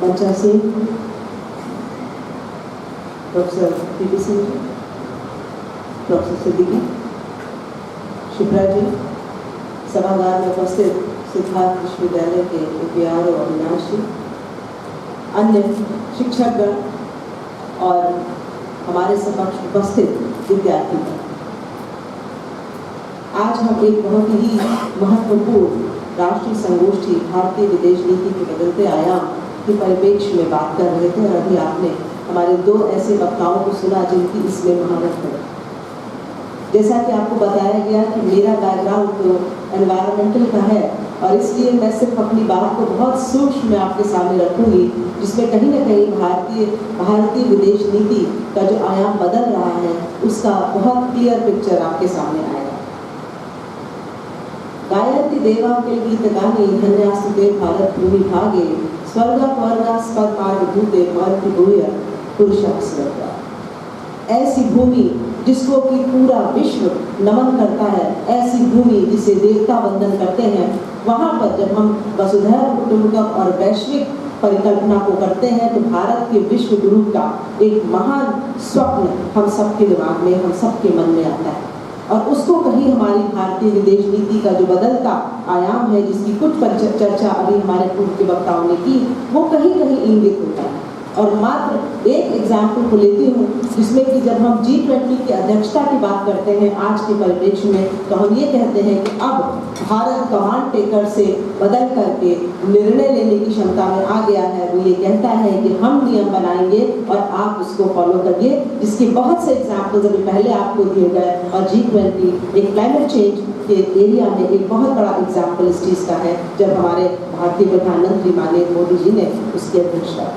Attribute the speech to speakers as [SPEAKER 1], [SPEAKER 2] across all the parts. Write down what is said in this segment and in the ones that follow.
[SPEAKER 1] बच्चा Singh, professor PP Singh ji, professor Siddiqui, Shipra जी, सभागार में उपस्थित सिद्धार्थ विश्वविद्यालय के PRO अविनाश जी, अन्य शिक्षकगण और हमारे समक्ष उपस्थित विद्यार्थी। आज हम एक बहुत ही महत्वपूर्ण राष्ट्रीय संगोष्ठी भारतीय विदेश नीति के बदलते आयाम के परिप्रेक्ष्य में बात कर रहे थे और अभी आपने हमारे दो ऐसे वक्ताओं को सुना जिनकी इसमें महारत है। जैसा कि आपको बताया गया कि मेरा बैकग्राउंड तो एनवायरमेंटल का है और इसलिए मैं सिर्फ अपनी बात को बहुत सूक्ष्म में आपके सामने रखूंगी, जिसमें कहीं ना कहीं भारतीय विदेश नीति का जो आयाम बदल रहा है उसका बहुत क्लियर पिक्चर आपके सामने आएगा। गायन्ति देवा के गीत गाने धन्यास्तुते भारत भूमि भागे स्वर्गापवर्गास्पदमार्गभूते महन्ति भूय पुरुषः स्वर्गा। ऐसी भूमि जिसको कि पूरा विश्व नमन करता है, ऐसी भूमि जिसे देवता वंदन करते हैं, वहाँ पर जब हम वसुधैव कुटुम्बकम और वैश्विक परिकल्पना को करते हैं तो भारत के विश्व गुरु का एक महान स्वप्न हम सबके दिमाग में, हम सबके मन में आता है और उसको कहीं हमारी भारतीय विदेश नीति का जो बदलता आयाम है, जिसकी कुछ चर्चा अभी हमारे पूर्व के वक्ताओं ने की, वो कहीं कहीं इंगित होता है। और मात्र एक एग्जाम्पल को लेती हूँ जिसमें कि जब हम G20 की अध्यक्षता की बात करते हैं आज के परिप्रेक्ष्य में, तो हम ये कहते हैं कि अब भारत कमांड टेकर से बदल करके निर्णय लेने की क्षमता में आ गया है। वो ये कहता है कि हम नियम बनाएंगे और आप उसको फॉलो करिए, जिसके बहुत से एग्जाम्पल्स अभी पहले आपको दिए गए। और G20 एक क्लाइमेट चेंज के एरिया में एक बहुत बड़ा एग्जाम्पल इस चीज़ का है, जब हमारे भारतीय प्रधानमंत्री माननीय मोदी जी ने उसकी अध्यक्षता।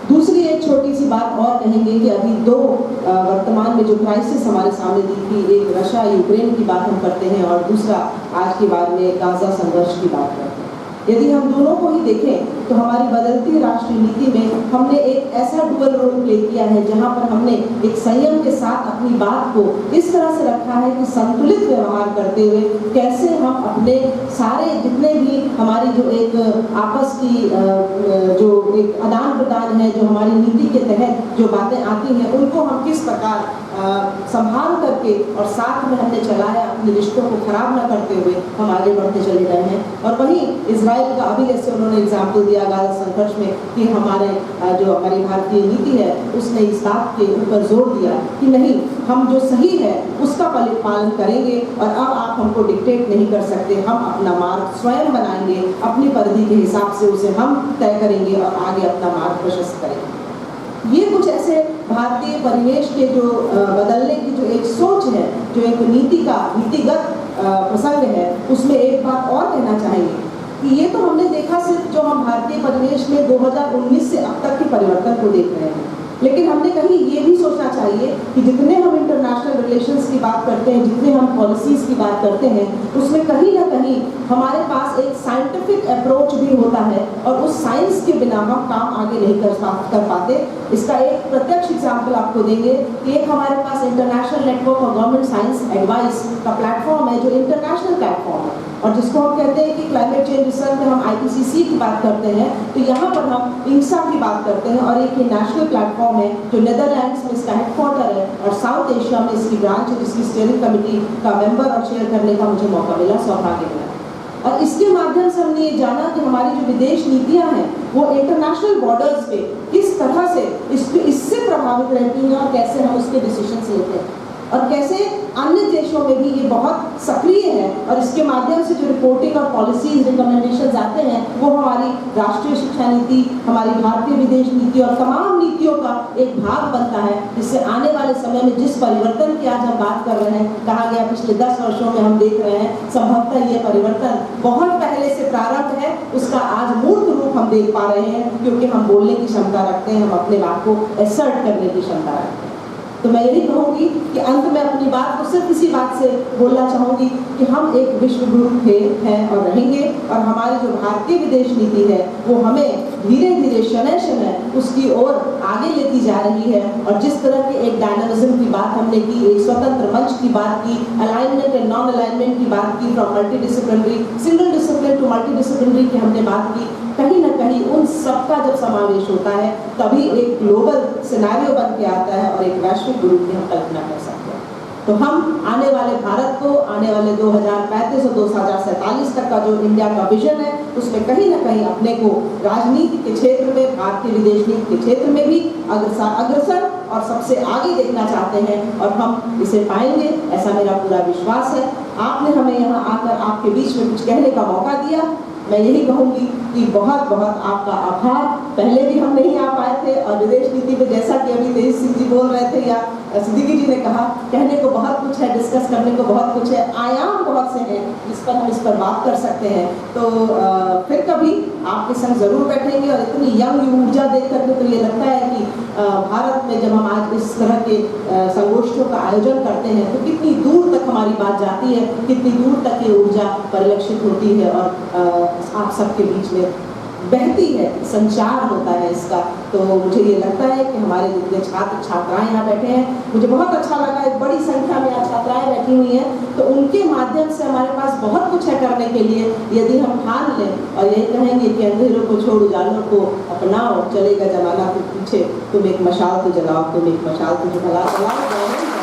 [SPEAKER 1] दूसरी एक छोटी सी बात और कहेंगे कि अभी दो वर्तमान में जो क्राइसिस हमारे सामने दी थी, एक रशिया यूक्रेन की बात हम करते हैं और दूसरा आज के बाद में गाजा संघर्ष की बात करते हैं। यदि हम दोनों को ही देखें तो हमारी बदलती राष्ट्रीय नीति में हमने एक ऐसा डुअल रोल प्ले किया है जहां पर हमने एक संयम के साथ अपनी बात को इस तरह से रखा है कि संतुलित व्यवहार करते हुए कैसे हम अपने सारे जितने भी हमारी जो एक आपस की जो एक आदान प्रदान है, जो हमारी नीति के तहत जो बातें आती हैं, उनको हम किस प्रकार संभाल करके और साथ में हमने चलाया, अपने रिश्तों को खराब न करते हुए हम आगे बढ़ते चले गए हैं। और वहीं इजराइल का अभी जैसे उन्होंने एग्जाम्पल दिया गाजा संघर्ष में कि हमारे जो हमारी भारतीय नीति है उसने इस बात के ऊपर जोर दिया कि नहीं, हम जो सही है उसका पालन करेंगे और अब आप हमको डिक्टेट नहीं कर सकते, हम अपना मार्ग स्वयं बनाएंगे, अपनी परिधि के हिसाब से उसे हम तय करेंगे और आगे अपना मार्ग प्रशस्त करेंगे। ये कुछ ऐसे भारतीय परिवेश के जो बदलने की जो एक सोच है, जो एक नीतिगत प्रसंग है, उसमें एक बात और कहना चाहेंगे कि ये तो हमने देखा सिर्फ जो हम भारतीय परिवेश में 2019 से अब तक के परिवर्तन को देख रहे हैं, लेकिन हमने कहीं ये भी सोचना चाहिए कि जितने हम इंटरनेशनल रिलेशंस की बात करते हैं, जितने हम पॉलिसीज़ की बात करते हैं, उसमें कहीं ना कहीं हमारे पास एक साइंटिफिक अप्रोच भी होता है और उस साइंस के बिना हम काम आगे नहीं कर पाते। इसका एक प्रत्यक्ष एग्जाम्पल आपको देंगे कि एक हमारे पास international network of government science advice का प्लेटफॉर्म है, जो इंटरनेशनल प्लेटफॉर्म है और जिसको हम कहते हैं कि क्लाइमेट चेंज रिसर्च में हम IPCC की बात करते हैं, तो यहाँ पर हम INSA की बात करते हैं और एक ये नेशनल प्लेटफॉर्म है जो नीदरलैंड्स में इसका हेडक्वार्टर है और साउथ एशिया में इसकी ब्रांच है, जिसकी स्टीयरिंग कमेटी का मेंबर और चेयर करने का मुझे मौका मिला, सौभाग्य मिला। और इसके माध्यम से हमने ये जाना कि हमारी जो विदेश नीतियाँ हैं वो इंटरनेशनल बॉर्डर्स पे किस तरह से इससे प्रभावित रहती हैं और कैसे हम उसके डिसीजंस लेते हैं और कैसे अन्य देशों में भी ये बहुत सक्रिय है और इसके माध्यम से जो रिपोर्टिंग और पॉलिसीज रिकमेंडेशंस आते हैं वो हमारी राष्ट्रीय शिक्षा नीति, हमारी भारतीय विदेश नीति और तमाम नीतियों का एक भाग बनता है, जिससे आने वाले समय में जिस परिवर्तन की आज हम बात कर रहे हैं, कहा गया पिछले 10 वर्षों में हम देख रहे हैं, संभवतः ये परिवर्तन बहुत पहले से प्रारंभ है, उसका आज मूर्त रूप हम देख पा रहे हैं क्योंकि हम बोलने की क्षमता रखते हैं, हम अपने बात को एसर्ट करने की क्षमता रखते हैं। तो मैं यही कहूँगी कि अंत में अपनी बात को सिर्फ इसी बात से बोलना चाहूँगी कि हम एक विश्व गुरु हैं और रहेंगे और हमारी जो भारतीय विदेश नीति है वो हमें धीरे धीरे शनय उसकी ओर आगे लेती जा रही है। और जिस तरह के एक डायनामिज्म की बात हमने की, एक स्वतंत्र मंच की बात की, अलाइनमेंट एंड नॉन अलाइनमेंट की बात की, from multidisciplinary single discipline to multidisciplinary की हमने बात की, कहीं ना कहीं उन सबका जब समावेश होता है तभी एक ग्लोबल सिनेरियो बन के आता है और एक वैश्विक ग्रुप की हम कल्पना कर सकते हैं। तो हम आने वाले भारत को, आने वाले 2035 और 2047 तक का जो इंडिया का विजन है, उसमें कहीं ना कहीं अपने को राजनीति के क्षेत्र में, भारतीय विदेश नीति के क्षेत्र में भी अग्रसर और सबसे आगे देखना चाहते हैं और हम इसे पाएंगे, ऐसा मेरा पूरा विश्वास है। आपने हमें यहाँ आकर आपके बीच में कुछ कहने का मौका दिया। मैं यही कहूँगी कि बहुत बहुत आपका आभार। पहले भी हम नहीं आ पाए थे और विदेश नीति में जैसा कि अभी तेज सिंह जी बोल रहे थे या सिद्दीकी जी ने कहा, कहने को बहुत कुछ है, डिस्कस करने को बहुत कुछ है, आयाम बहुत से हैं जिस पर हम इस पर बात कर सकते हैं। तो फिर कभी आपके संग जरूर बैठेंगे और इतनी यंग ऊर्जा देख करके तो ये लगता है कि भारत में जब हम आज इस तरह के संगोष्ठियों का आयोजन करते हैं तो कितनी दूर तक हमारी बात जाती है, कितनी दूर तक ये ऊर्जा परिलक्षित होती है और आप सबके बीच में बहती है, संचार होता है इसका। तो मुझे ये लगता है कि हमारे जितने छात्र छात्राएं यहाँ बैठे हैं, मुझे बहुत अच्छा लगा, एक बड़ी संख्या में यहाँ छात्राएं बैठी हुई हैं, तो उनके माध्यम से हमारे पास बहुत कुछ है करने के लिए। यदि हम ठान लें और यही कहेंगे कि अंधेरों को छोड़ उजालों को अपनाओ, चलेगा जमाना तो पीछे, तुम एक मशाल तो जलाओ, तुम एक मशाल तो जलाओ।